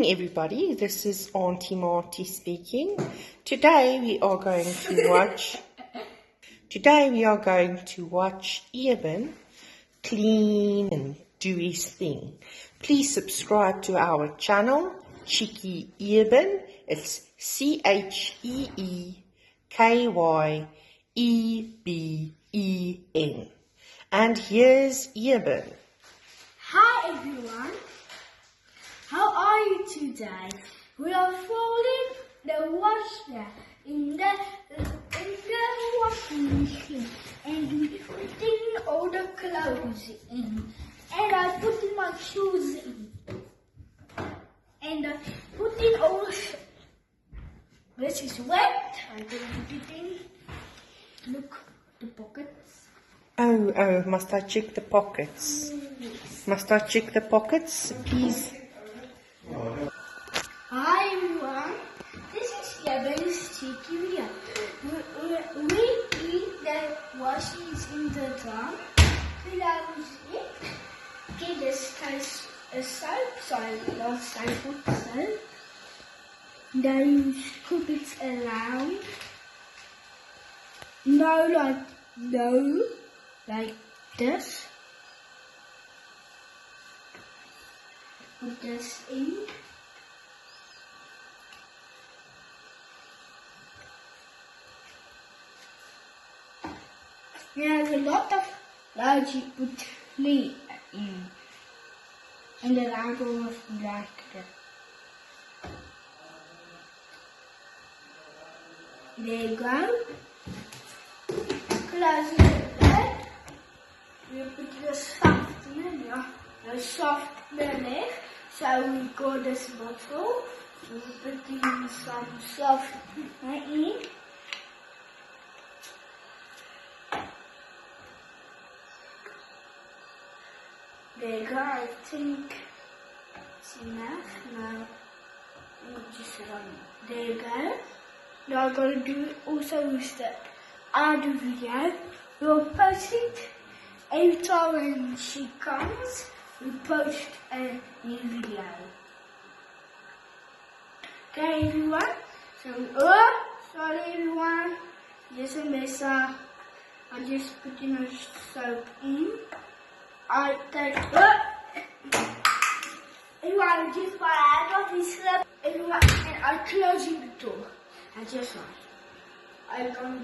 morning, everybody. This is Auntie Marty speaking. Today we are going to watch Eben clean and do his thing. Please subscribe to our channel, Cheeky Eben. It's CheekyEben. And here's Eben. Hi everyone, how are you today? We are folding the washer in the washing machine and we putting all the clothes in, and I putting my shoes in, and I putting all this is wet. I put it in. Look, the pockets. Oh, must I check the pockets? Yes. Must I check the pockets, please? Hi everyone, this is Eben's Cheeky video. We eat the washes in the drum, close it, get the soap, sorry, last I put soap, then you scoop it around, like this, put this in. There's a lot of large you put clay in, and then I go with black. There you go. Close it there. We put the soft layer, so we got this bottle. We put in some soft in. There you go, I think it's enough. Now, just there you go. Now I'm going to do it also with the other video. We'll post it every time when she comes. We post a new video. Okay, everyone. So, sorry everyone. Just a mess up. I just put in a soap in. I take everyone just my hand off his slip, everyone, and I close the door. I just like I'm going